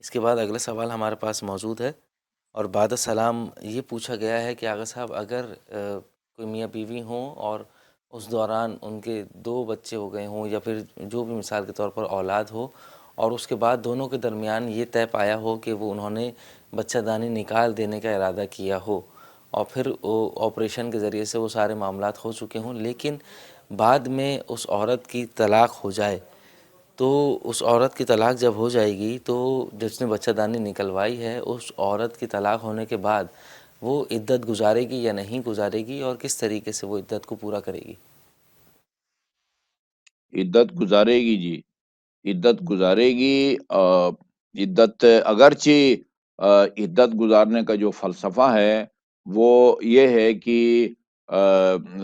اس کے بعد اگلا سوال ہمارے پاس موجود ہے، اور بعد السلام یہ پوچھا گیا ہے کہ آغا صاحب اگر کوئی میاں بیوی ہوں اور اس دوران ان کے 2 بچے ہو گئے ہوں، یا پھر جو بھی مثال کے طور پر اولاد ہو، اور اس کے بعد دونوں کے درمیان یہ طے پایا ہو کہ وہ انہوں نے بچہ دانی نکال دینے کا ارادہ کیا ہو، اور پھر وہ آپریشن کے ذریعے سے وہ سارے معاملات ہو چکے ہوں، لیکن بعد میں اس عورت کی طلاق ہو جائے، تو اس عورت کی طلاق جب ہو جائے گی تو جس نے بچہ دانی نکلوائی ہے، اس عورت کی طلاق ہونے کے بعد وہ عدت گزارے گی یا نہیں گزارے گی، اور کس طریقے سے وہ عدت کو پورا کرے گی؟ عدت گزارے گی جی، عدت گزارے گی۔ عدت اگرچہ عدت گزارنے کا جو فلسفہ ہے وہ یہ ہے کہ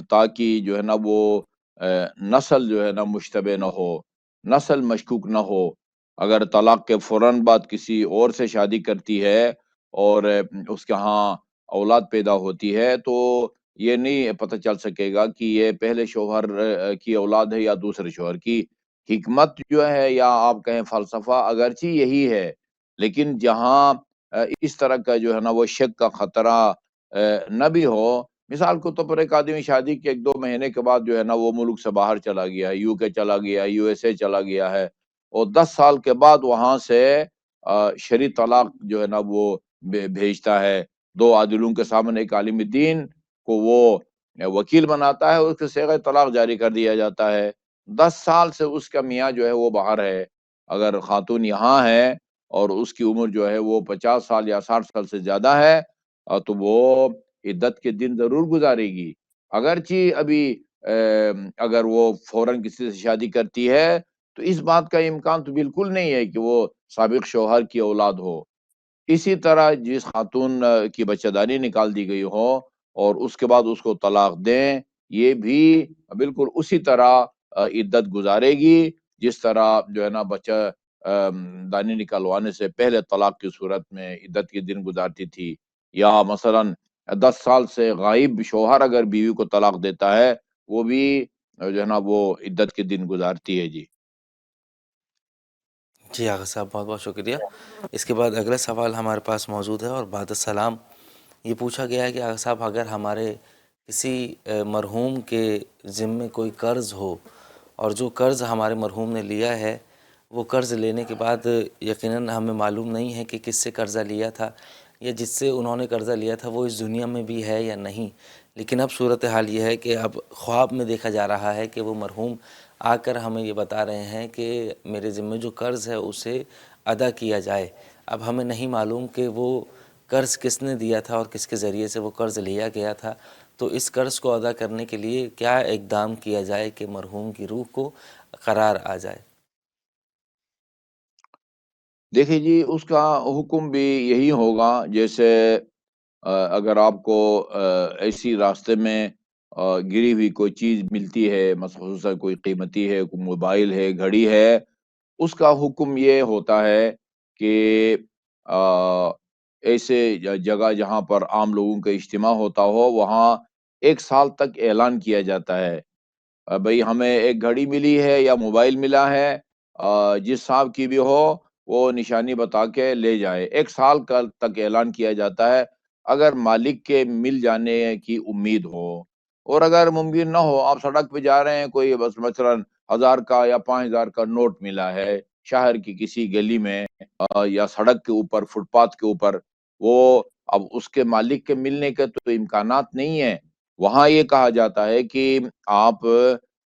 تاکہ جو ہے نا وہ نسل جو ہے نا مشتبہ نہ ہو، نسل مشکوک نہ ہو۔ اگر طلاق کے فوراً بعد کسی اور سے شادی کرتی ہے اور اس کے ہاں اولاد پیدا ہوتی ہے، تو یہ نہیں پتہ چل سکے گا کہ یہ پہلے شوہر کی اولاد ہے یا دوسرے شوہر کی۔ حکمت جو ہے یا آپ کہیں فلسفہ اگرچہ یہی ہے، لیکن جہاں اس طرح کا جو ہے نا وہ شک کا خطرہ نہ بھی ہو۔ مثال کے طور پر ایک آدمی شادی کے 1-2 مہینے کے بعد جو ہے نا وہ ملک سے باہر چلا گیا ہے، یو کے چلا گیا ہے، یو ایس اے چلا گیا ہے، اور 10 سال کے بعد وہاں سے شرعی طلاق جو ہے نا وہ بھیجتا ہے۔ 2 عادلوں کے سامنے ایک عالم دین کو وہ وکیل بناتا ہے، اس کے صیغہ طلاق جاری کر دیا جاتا ہے۔ 10 سال سے اس کا میاں جو ہے وہ باہر ہے۔ اگر خاتون یہاں ہے اور اس کی عمر جو ہے وہ 50 سال یا 60 سال سے زیادہ ہے، تو وہ عدت کے دن ضرور گزارے گی۔ اگرچہ ابھی اگر وہ فوراً کسی سے شادی کرتی ہے تو اس بات کا امکان تو بالکل نہیں ہے کہ وہ سابق شوہر کی اولاد ہو۔ اسی طرح جس خاتون کی بچہ دانی نکال دی گئی ہو اور اس کے بعد اس کو طلاق دیں، یہ بھی بالکل اسی طرح عدت گزارے گی جس طرح جو ہے نا بچہ دانی نکلوانے سے پہلے طلاق کی صورت میں عدت کے دن گزارتی تھی۔ یا مثلا 10 سال سے غائب شوہر اگر بیوی کو طلاق دیتا ہے، وہ بھی جو ہے نا وہ عدت کے دن گزارتی ہے جی۔ جی آغا صاحب، بہت بہت شکریہ۔ اس کے بعد اگلا سوال ہمارے پاس موجود ہے، اور بعد السلام یہ پوچھا گیا ہے کہ آغا صاحب اگر ہمارے کسی مرحوم کے ذمے کوئی قرض ہو، اور جو قرض ہمارے مرحوم نے لیا ہے، وہ قرض لینے کے بعد یقیناً ہمیں معلوم نہیں ہے کہ کس سے قرضہ لیا تھا، یا جس سے انہوں نے قرضہ لیا تھا وہ اس دنیا میں بھی ہے یا نہیں، لیکن اب صورتحال یہ ہے کہ اب خواب میں دیکھا جا رہا ہے کہ وہ مرحوم آ کر ہمیں یہ بتا رہے ہیں کہ میرے ذمے جو قرض ہے اسے ادا کیا جائے۔ اب ہمیں نہیں معلوم کہ وہ قرض کس نے دیا تھا اور کس کے ذریعے سے وہ قرض لیا گیا تھا، تو اس قرض کو ادا کرنے کے لیے کیا اقدام کیا جائے کہ مرحوم کی روح کو قرار آ جائے؟ دیکھیے جی، اس کا حکم بھی یہی ہوگا جیسے اگر آپ کو ایسی راستے میں گری ہوئی کوئی چیز ملتی ہے، خصوصاً کوئی قیمتی ہے، کوئی موبائل ہے، گھڑی ہے، اس کا حکم یہ ہوتا ہے کہ آ، ایسے جگہ جہاں پر عام لوگوں کا اجتماع ہوتا ہو، وہاں 1 سال تک اعلان کیا جاتا ہے، بھئی ہمیں ایک گھڑی ملی ہے یا موبائل ملا ہے، جس صاحب کی بھی ہو وہ نشانی بتا کے لے جائے۔ 1 سال کا تک اعلان کیا جاتا ہے اگر مالک کے مل جانے کی امید ہو، اور اگر ممکن نہ ہو، آپ سڑک پہ جا رہے ہیں، کوئی بس مثلاً 1000 کا یا 5000 کا نوٹ ملا ہے شہر کی کسی گلی میں، یا سڑک کے اوپر، فٹ پاتھ کے اوپر، وہ اب اس کے مالک کے ملنے کے تو امکانات نہیں ہیں۔ وہاں یہ کہا جاتا ہے کہ آپ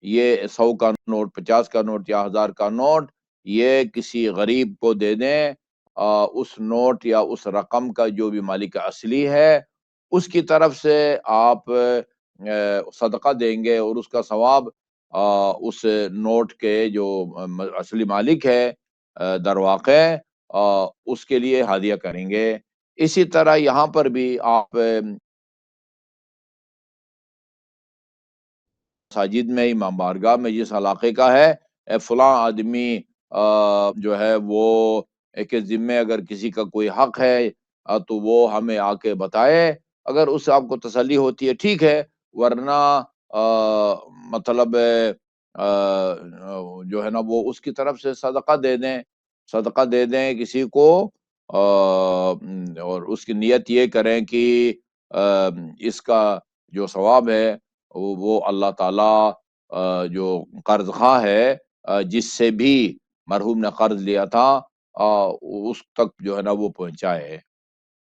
یہ 100 کا نوٹ، 50 کا نوٹ یا 1000 کا نوٹ یہ کسی غریب کو دے دیں۔ اس نوٹ یا اس رقم کا جو بھی مالک اصلی ہے اس کی طرف سے آپ صدقہ دیں گے، اور اس کا ثواب اس نوٹ کے جو اصلی مالک ہے در واقع اس کے لیے ہدیہ کریں گے۔ اسی طرح یہاں پر بھی آپ مساجد میں، امام بارگاہ میں جس علاقے کا ہے، فلاں آدمی جو ہے وہ کے ذمے اگر کسی کا کوئی حق ہے تو وہ ہمیں آ کے بتائے۔ اگر اس سے آپ کو تسلی ہوتی ہے ٹھیک ہے، ورنہ مطلب جو ہے نا وہ اس کی طرف سے صدقہ دے دیں، صدقہ دے دیں کسی کو، اور اس کی نیت یہ کریں کہ اس کا جو ثواب ہے وہ اللہ تعالی جو قرض خواہ ہے جس سے بھی مرحوم نے قرض لیا تھا اس تک جو ہے نا وہ پہنچائے ہے۔